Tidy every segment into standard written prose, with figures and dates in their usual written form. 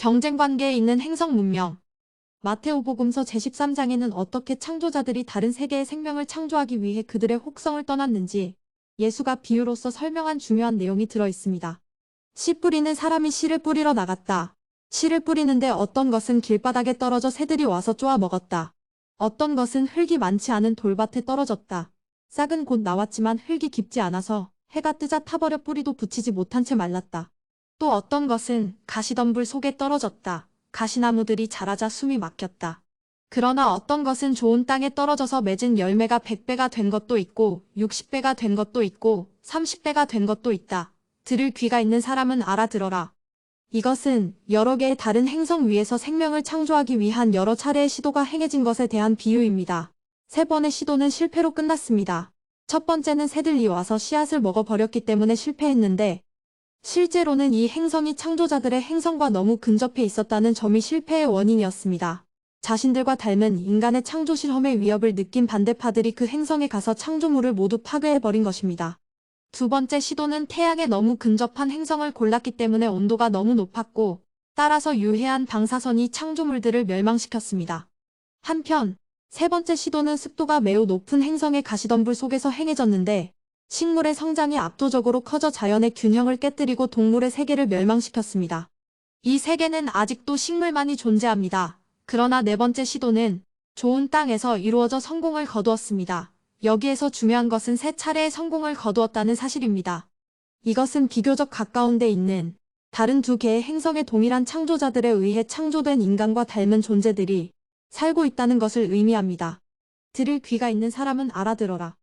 경쟁관계에 있는 행성 문명. 마테오복음서 제13장에는 어떻게 창조자들이 다른 세계의 생명을 창조하기 위해 그들의 혹성을 떠났는지 예수가 비유로서 설명한 중요한 내용이 들어있습니다. 씨 뿌리는 사람이 씨를 뿌리러 나갔다. 씨를 뿌리는데 어떤 것은 길바닥에 떨어져 새들이 와서 쪼아 먹었다. 어떤 것은 흙이 많지 않은 돌밭에 떨어졌다. 싹은 곧 나왔지만 흙이 깊지 않아서 해가 뜨자 타버려 뿌리도 붙이지 못한 채 말랐다. 또 어떤 것은 가시덤불 속에 떨어졌다. 가시나무들이 자라자 숨이 막혔다. 그러나 어떤 것은 좋은 땅에 떨어져서 맺은 열매가 100배가 된 것도 있고 60배가 된 것도 있고 30배가 된 것도 있다. 들을 귀가 있는 사람은 알아들어라. 이것은 여러 개의 다른 행성 위에서 생명을 창조하기 위한 여러 차례의 시도가 행해진 것에 대한 비유입니다. 세 번의 시도는 실패로 끝났습니다. 첫 번째는 새들이 와서 씨앗을 먹어버렸기 때문에 실패했는데 실제로는 이 행성이 창조자들의 행성과 너무 근접해 있었다는 점이 실패의 원인이었습니다. 자신들과 닮은 인간의 창조 실험의 위협을 느낀 반대파들이 그 행성에 가서 창조물을 모두 파괴해버린 것입니다. 두 번째 시도는 태양에 너무 근접한 행성을 골랐기 때문에 온도가 너무 높았고 따라서 유해한 방사선이 창조물들을 멸망시켰습니다. 한편 세 번째 시도는 습도가 매우 높은 행성의 가시덤불 속에서 행해졌는데 식물의 성장이 압도적으로 커져 자연의 균형을 깨뜨리고 동물의 세계를 멸망시켰습니다. 이 세계는 아직도 식물만이 존재합니다. 그러나 네 번째 시도는 좋은 땅에서 이루어져 성공을 거두었습니다. 여기에서 중요한 것은 세 차례의 성공을 거두었다는 사실입니다. 이것은 비교적 가까운 데 있는 다른 두 개의 행성의 동일한 창조자들에 의해 창조된 인간과 닮은 존재들이 살고 있다는 것을 의미합니다. 들을 귀가 있는 사람은 알아들어라.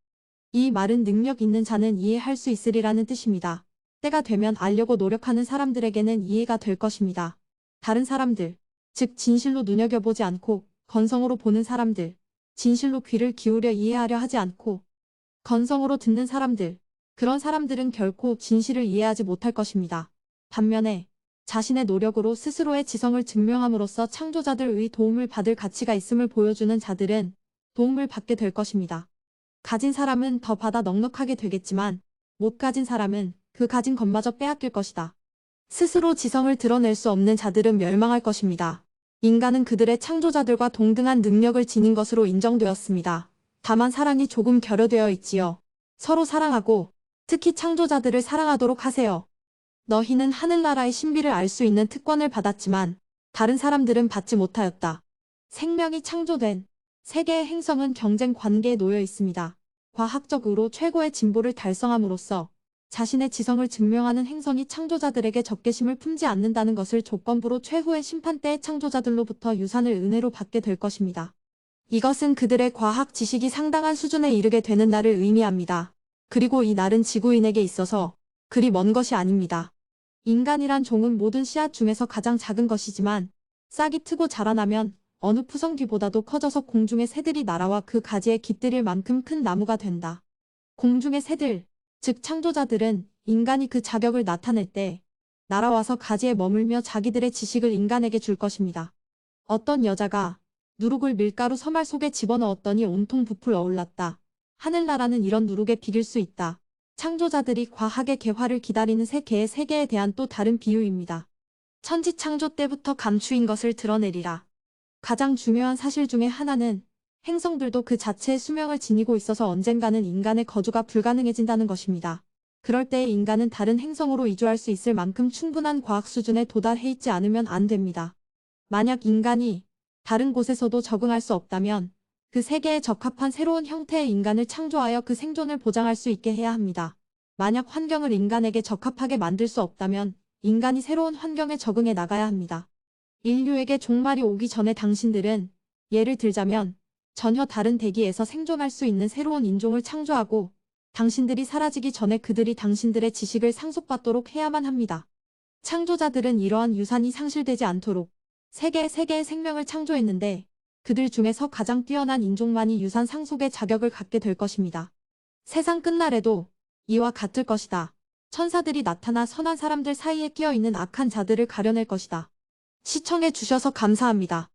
이 말은 능력 있는 자는 이해할 수 있으리라는 뜻입니다. 때가 되면 알려고 노력하는 사람들에게는 이해가 될 것입니다. 다른 사람들, 즉 진실로 눈여겨보지 않고 건성으로 보는 사람들, 진실로 귀를 기울여 이해하려 하지 않고 건성으로 듣는 사람들, 그런 사람들은 결코 진실을 이해하지 못할 것입니다. 반면에 자신의 노력으로 스스로의 지성을 증명함으로써 창조자들의 도움을 받을 가치가 있음을 보여주는 자들은 도움을 받게 될 것입니다. 가진 사람은 더 받아 넉넉하게 되겠지만 못 가진 사람은 그 가진 것마저 빼앗길 것이다. 스스로 지성을 드러낼 수 없는 자들은 멸망할 것입니다. 인간은 그들의 창조자들과 동등한 능력을 지닌 것으로 인정되었습니다. 다만 사랑이 조금 결여되어 있지요. 서로 사랑하고 특히 창조자들을 사랑하도록 하세요. 너희는 하늘나라의 신비를 알 수 있는 특권을 받았지만 다른 사람들은 받지 못하였다. 생명이 창조된 세계의 행성은 경쟁 관계에 놓여 있습니다. 과학적으로 최고의 진보를 달성함으로써 자신의 지성을 증명하는 행성이 창조자들에게 적개심을 품지 않는다는 것을 조건부로 최후의 심판 때의 창조자들로부터 유산을 은혜로 받게 될 것입니다. 이것은 그들의 과학 지식이 상당한 수준에 이르게 되는 날을 의미합니다. 그리고 이 날은 지구인에게 있어서 그리 먼 것이 아닙니다. 인간이란 종은 모든 씨앗 중에서 가장 작은 것이지만 싹이 트고 자라나면 어느 푸성귀보다도 커져서 공중의 새들이 날아와 그 가지에 깃들일 만큼 큰 나무가 된다. 공중의 새들, 즉 창조자들은 인간이 그 자격을 나타낼 때 날아와서 가지에 머물며 자기들의 지식을 인간에게 줄 것입니다. 어떤 여자가 누룩을 밀가루 서말 속에 집어넣었더니 온통 부풀 어울랐다. 하늘나라는 이런 누룩에 비길 수 있다. 창조자들이 과학의 개화를 기다리는 새 개의 세계에 대한 또 다른 비유입니다. 천지 창조 때부터 감추인 것을 드러내리라. 가장 중요한 사실 중에 하나는 행성들도 그 자체의 수명을 지니고 있어서 언젠가는 인간의 거주가 불가능해진다는 것입니다. 그럴 때 인간은 다른 행성으로 이주할 수 있을 만큼 충분한 과학 수준에 도달해 있지 않으면 안 됩니다. 만약 인간이 다른 곳에서도 적응할 수 없다면 그 세계에 적합한 새로운 형태의 인간을 창조하여 그 생존을 보장할 수 있게 해야 합니다. 만약 환경을 인간에게 적합하게 만들 수 없다면 인간이 새로운 환경에 적응해 나가야 합니다. 인류에게 종말이 오기 전에 당신들은 예를 들자면 전혀 다른 대기에서 생존할 수 있는 새로운 인종을 창조하고 당신들이 사라지기 전에 그들이 당신들의 지식을 상속받도록 해야만 합니다. 창조자들은 이러한 유산이 상실되지 않도록 세계의 생명을 창조했는데 그들 중에서 가장 뛰어난 인종만이 유산 상속의 자격을 갖게 될 것입니다. 세상 끝날에도 이와 같을 것이다. 천사들이 나타나 선한 사람들 사이에 끼어있는 악한 자들을 가려낼 것이다. 시청해 주셔서 감사합니다.